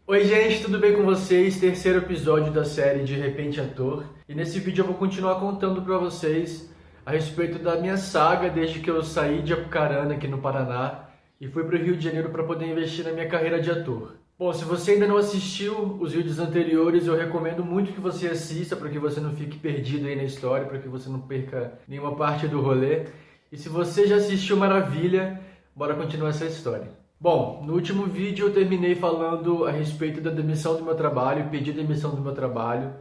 Oi gente, tudo bem com vocês? Terceiro episódio da série De Repente Ator. E nesse vídeo eu vou continuar contando pra vocês a respeito da minha saga desde que eu saí de Apucarana, aqui no Paraná, e fui pro Rio de Janeiro para poder investir na minha carreira de ator. Bom, se você ainda não assistiu os vídeos anteriores, eu recomendo muito que você assista para que você não fique perdido aí na história, para que você não perca nenhuma parte do rolê. E se você já assistiu, maravilha, bora continuar essa história. Bom, no último vídeo eu terminei falando a respeito da demissão do meu trabalho, pedi demissão do meu trabalho.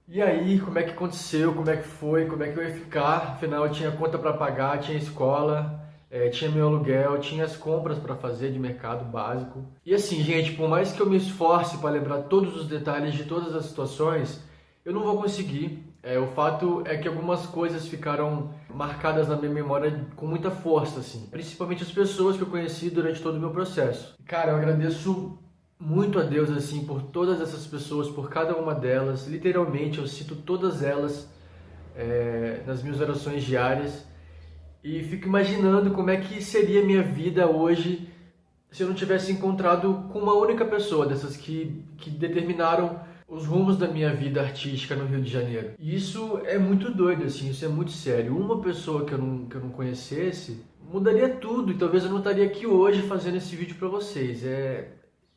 E aí, como é que aconteceu, como é que foi, como é que eu ia ficar? Afinal, eu tinha conta para pagar, tinha escola, tinha meu aluguel, tinha as compras para fazer de mercado básico. E assim, gente, por mais que eu me esforce para lembrar todos os detalhes de todas as situações, eu não vou conseguir. O fato é que algumas coisas ficaram marcadas na minha memória com muita força, assim. Principalmente as pessoas que eu conheci durante todo o meu processo. Cara, eu agradeço muito a Deus, assim, por todas essas pessoas, por cada uma delas. Literalmente, eu cito todas elas nas minhas orações diárias. E fico imaginando como é que seria a minha vida hoje se eu não tivesse encontrado com uma única pessoa dessas que determinaram os rumos da minha vida artística no Rio de Janeiro. E isso é muito doido, assim, isso é muito sério. Uma pessoa que eu não conhecesse mudaria tudo, e talvez eu não estaria aqui hoje fazendo esse vídeo para vocês.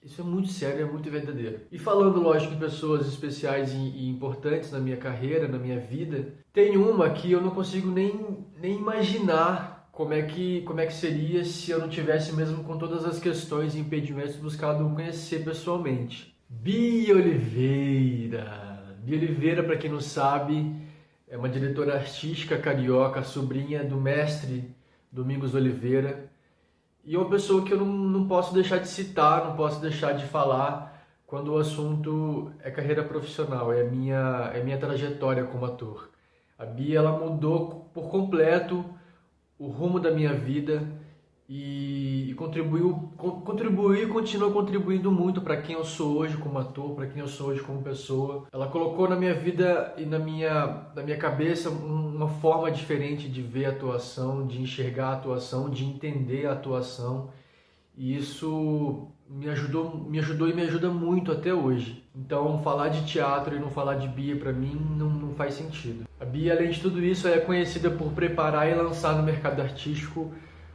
Isso é muito sério, é muito verdadeiro. E falando, lógico, de pessoas especiais e importantes na minha carreira, na minha vida, tem uma que eu não consigo nem imaginar como é que seria se eu não tivesse, mesmo com todas as questões e impedimentos, buscado conhecer pessoalmente. Bia Oliveira. Bia Oliveira, para quem não sabe, é uma diretora artística carioca, sobrinha do mestre Domingos Oliveira. E uma pessoa que eu não posso deixar de citar, não posso deixar de falar quando o assunto é carreira profissional, é minha trajetória como ator. A Bia, ela mudou por completo o rumo da minha vida e contribuiu e continua contribuindo muito para quem eu sou hoje como ator, para quem eu sou hoje como pessoa. Ela colocou na minha vida e na minha cabeça uma forma diferente de ver a atuação, de enxergar a atuação, de entender a atuação. E isso me ajudou e me ajuda muito até hoje. Então, falar de teatro e não falar de Bia, para mim, não faz sentido. A Bia, além de tudo isso, é conhecida por preparar e lançar no mercado artístico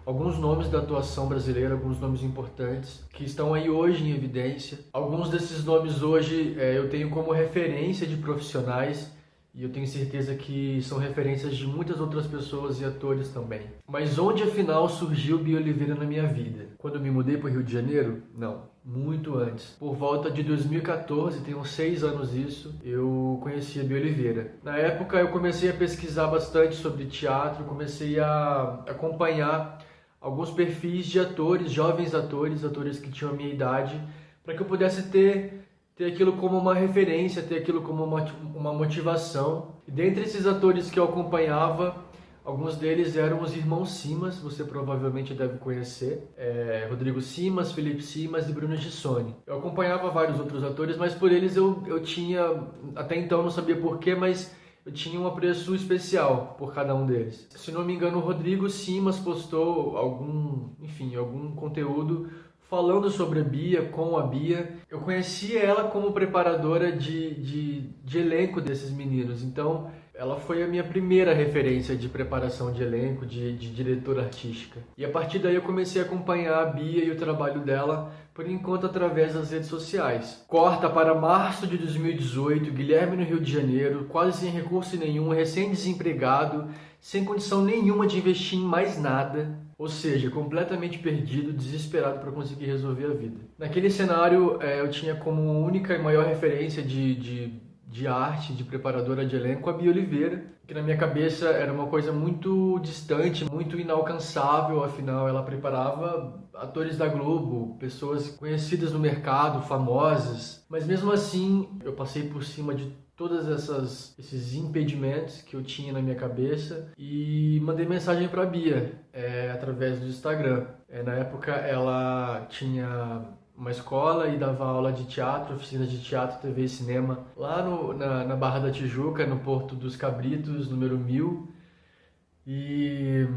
alguns nomes da atuação brasileira, alguns nomes importantes, que estão aí hoje em evidência. Alguns desses nomes hoje eu tenho como referência de profissionais, e eu tenho certeza que são referências de muitas outras pessoas e atores também. Mas onde afinal surgiu Bia Oliveira na minha vida? Quando eu me mudei para o Rio de Janeiro? Não, muito antes. Por volta de 2014, tem uns 6 anos isso, eu conheci a Bia Oliveira. Na época eu comecei a pesquisar bastante sobre teatro, comecei a acompanhar alguns perfis de atores, jovens atores que tinham a minha idade, para que eu pudesse ter aquilo como uma referência, ter aquilo como uma motivação. E dentre esses atores que eu acompanhava, alguns deles eram os irmãos Simas, você provavelmente deve conhecer, Rodrigo Simas, Felipe Simas e Bruno Gissoni. Eu acompanhava vários outros atores, mas por eles eu tinha, até então não sabia porquê, mas eu tinha um apreço especial por cada um deles. Se não me engano, o Rodrigo Simas postou algum conteúdo falando sobre a Bia, com a Bia. Eu conheci ela como preparadora de elenco desses meninos, então ela foi a minha primeira referência de preparação de elenco, de diretora artística. E a partir daí eu comecei a acompanhar a Bia e o trabalho dela, por enquanto através das redes sociais. Corta para março de 2018, Guilherme no Rio de Janeiro, quase sem recurso nenhum, recém-desempregado, sem condição nenhuma de investir em mais nada, ou seja, completamente perdido, desesperado para conseguir resolver a vida. Naquele cenário, eu tinha como única e maior referência de arte, de preparadora de elenco, a Bia Oliveira, que na minha cabeça era uma coisa muito distante, muito inalcançável, afinal ela preparava atores da Globo, pessoas conhecidas no mercado, famosas, mas mesmo assim eu passei por cima de todos esses impedimentos que eu tinha na minha cabeça e mandei mensagem para a Bia através do Instagram. Na época ela tinha uma escola e dava aula de teatro, oficina de teatro, TV e cinema lá na Barra da Tijuca, no Porto dos Cabritos, número 1000. E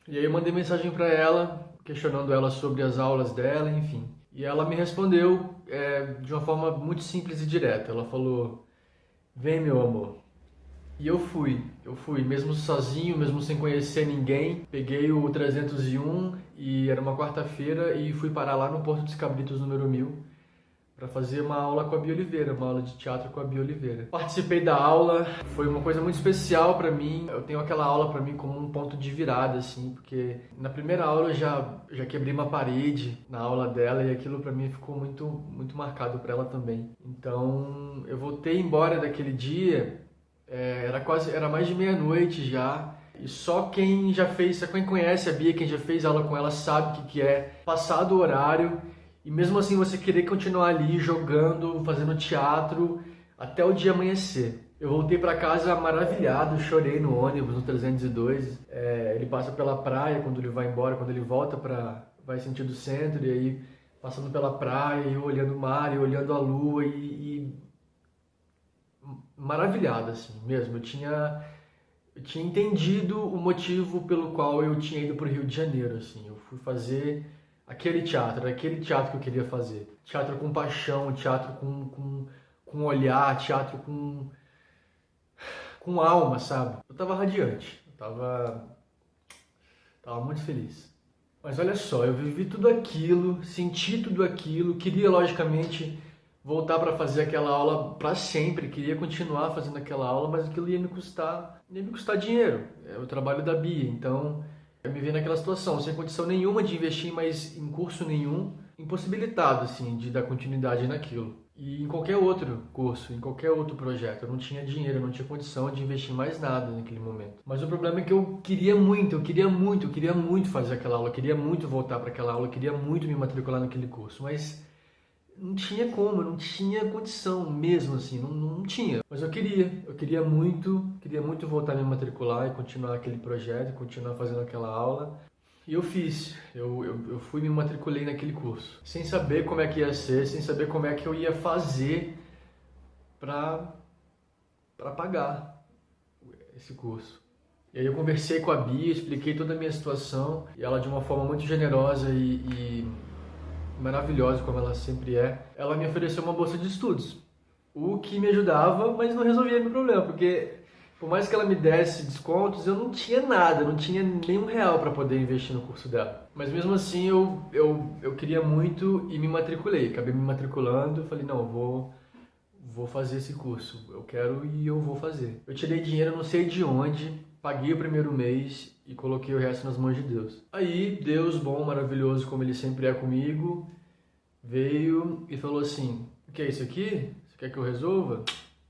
aí eu mandei mensagem para ela, questionando ela sobre as aulas dela, enfim. E ela me respondeu de uma forma muito simples e direta. Ela falou: vem, meu amor. E eu fui, mesmo sozinho, mesmo sem conhecer ninguém. Peguei o 301 e era uma quarta-feira e fui parar lá no Porto dos Cabritos, número 1000, para fazer uma aula com a Bia Oliveira, uma aula de teatro com a Bia Oliveira. Participei da aula, foi uma coisa muito especial para mim. Eu tenho aquela aula para mim como um ponto de virada, assim, porque na primeira aula eu já quebrei uma parede na aula dela e aquilo para mim ficou muito marcado para ela também. Então eu voltei embora daquele dia, era mais de meia-noite já. E só quem conhece a Bia, quem já fez aula com ela, sabe o que é passar do horário e mesmo assim você querer continuar ali jogando, fazendo teatro até o dia amanhecer. Eu voltei para casa maravilhado, chorei no ônibus, no 302. Ele passa pela praia quando ele vai embora, quando ele vai sentido centro, e aí passando pela praia, e eu olhando o mar, e olhando a lua, e maravilhado assim mesmo. Eu tinha entendido o motivo pelo qual eu tinha ido para o Rio de Janeiro, assim. Eu fui fazer aquele teatro que eu queria fazer. Teatro com paixão, teatro com olhar, teatro com alma, sabe? Eu tava radiante, eu tava muito feliz. Mas olha só, eu vivi tudo aquilo, senti tudo aquilo, queria logicamente voltar para fazer aquela aula para sempre, queria continuar fazendo aquela aula, mas aquilo ia me custar dinheiro. É o trabalho da Bia, então eu me vi naquela situação, sem condição nenhuma de investir mais em curso nenhum, impossibilitado assim de dar continuidade naquilo. E em qualquer outro curso, em qualquer outro projeto, eu não tinha dinheiro, eu não tinha condição de investir mais nada naquele momento. Mas o problema é que eu queria muito fazer aquela aula, eu queria muito voltar para aquela aula, eu queria muito me matricular naquele curso, mas não tinha como, eu não tinha condição mesmo assim, não tinha. Mas eu queria muito voltar a me matricular e continuar aquele projeto, continuar fazendo aquela aula. E eu fiz, eu fui e me matriculei naquele curso, sem saber como é que ia ser, sem saber como é que eu ia fazer para pagar esse curso. E aí eu conversei com a Bia, expliquei toda a minha situação, e ela, de uma forma muito generosa e maravilhosa, como ela sempre é, ela me ofereceu uma bolsa de estudos, o que me ajudava, mas não resolvia meu problema, porque por mais que ela me desse descontos, eu não tinha nada, não tinha nenhum real para poder investir no curso dela. Mas mesmo assim eu queria muito e me matriculei, acabei me matriculando, falei, não, vou fazer esse curso, eu quero e eu vou fazer. Eu tirei dinheiro, não sei de onde, paguei o primeiro mês e coloquei o resto nas mãos de Deus. Aí Deus, bom, maravilhoso, como Ele sempre é comigo, veio e falou assim: o que é isso aqui? Você quer que eu resolva?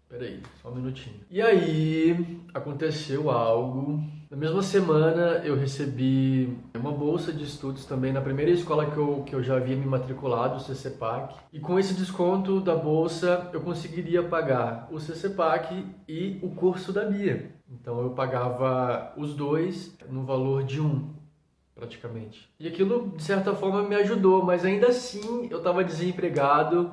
Peraí, só um minutinho. E aí aconteceu algo. Na mesma semana eu recebi uma bolsa de estudos também na primeira escola que eu já havia me matriculado, o CCPAC. E com esse desconto da bolsa eu conseguiria pagar o CCPAC e o curso da Bia. Então eu pagava os dois no valor de um, praticamente. E aquilo de certa forma me ajudou, mas ainda assim eu estava desempregado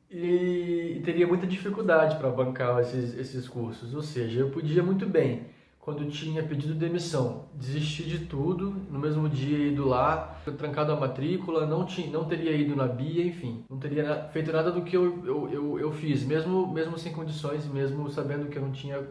e teria muita dificuldade para bancar esses cursos. Ou seja, eu podia muito bem, quando tinha pedido demissão, desistir de tudo, no mesmo dia ido lá, trancado a matrícula, não teria ido na Bia, enfim, não teria feito nada do que eu fiz, mesmo sem condições, mesmo sabendo que eu não tinha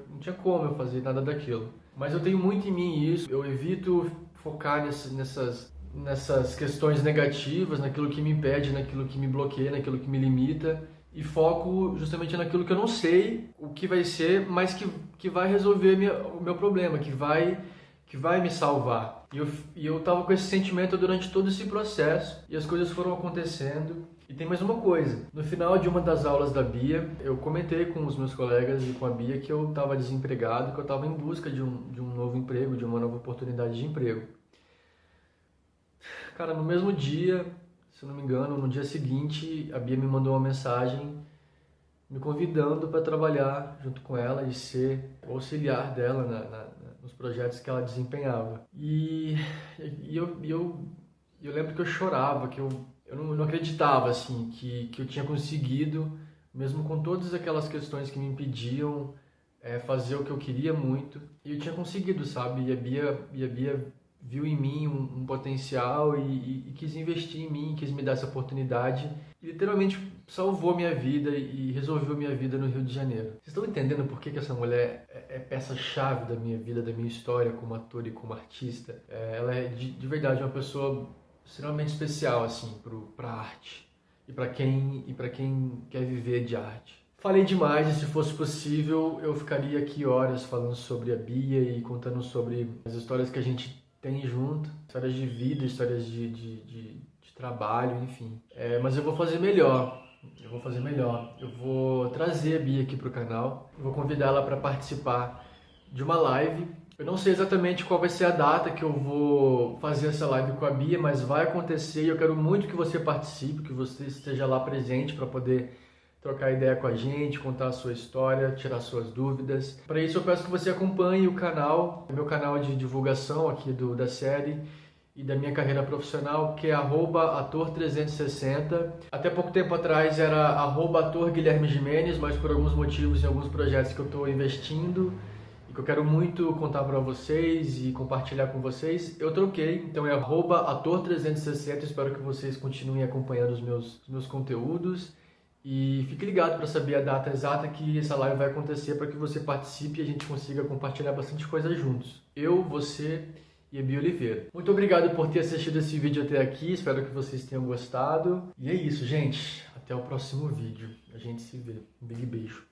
como eu fazer nada daquilo. Mas eu tenho muito em mim isso, eu evito focar nessas questões negativas, naquilo que me impede, naquilo que me bloqueia, naquilo que me limita, e foco justamente naquilo que eu não sei o que vai ser, mas que vai resolver o meu problema, que vai me salvar. E eu tava com esse sentimento durante todo esse processo, e as coisas foram acontecendo. E tem mais uma coisa, no final de uma das aulas da Bia, eu comentei com os meus colegas e com a Bia que eu estava desempregado, que eu estava em busca de um novo emprego, de uma nova oportunidade de emprego. Cara, no mesmo dia, se eu não me engano, no dia seguinte, a Bia me mandou uma mensagem me convidando para trabalhar junto com ela e ser auxiliar dela nos projetos que ela desempenhava. E eu lembro que eu chorava, que eu não acreditava assim, que eu tinha conseguido, mesmo com todas aquelas questões que me impediam fazer o que eu queria muito. E eu tinha conseguido, sabe? E a Bia viu em mim um potencial e quis investir em mim, quis me dar essa oportunidade e literalmente salvou minha vida e resolveu minha vida no Rio de Janeiro. Vocês estão entendendo por que essa mulher é peça-chave da minha vida, da minha história como ator e como artista? Ela é de verdade uma pessoa extremamente especial assim, para a arte e para quem quer viver de arte. Falei demais e se fosse possível eu ficaria aqui horas falando sobre a Bia e contando sobre as histórias que a gente tem junto, histórias de vida, histórias de trabalho, enfim. Mas eu vou fazer melhor, eu vou trazer a Bia aqui pro canal, eu vou convidá-la para participar de uma live. Eu não sei exatamente qual vai ser a data que eu vou fazer essa live com a Bia, mas vai acontecer e eu quero muito que você participe, que você esteja lá presente para poder trocar ideia com a gente, contar a sua história, tirar suas dúvidas. Para isso eu peço que você acompanhe o canal, meu canal de divulgação aqui da série e da minha carreira profissional, que é @ator360. Até pouco tempo atrás era @ator_Guilherme Gimenez, mas por alguns motivos em alguns projetos que eu estou investindo e que eu quero muito contar para vocês e compartilhar com vocês, eu troquei, então é @ator360. Espero que vocês continuem acompanhando os meus conteúdos. E fique ligado para saber a data exata que essa live vai acontecer, para que você participe e a gente consiga compartilhar bastante coisa juntos. Eu, você e a Bia Oliveira. Muito obrigado por ter assistido esse vídeo até aqui, espero que vocês tenham gostado. E é isso, gente. Até o próximo vídeo. A gente se vê. Um big beijo.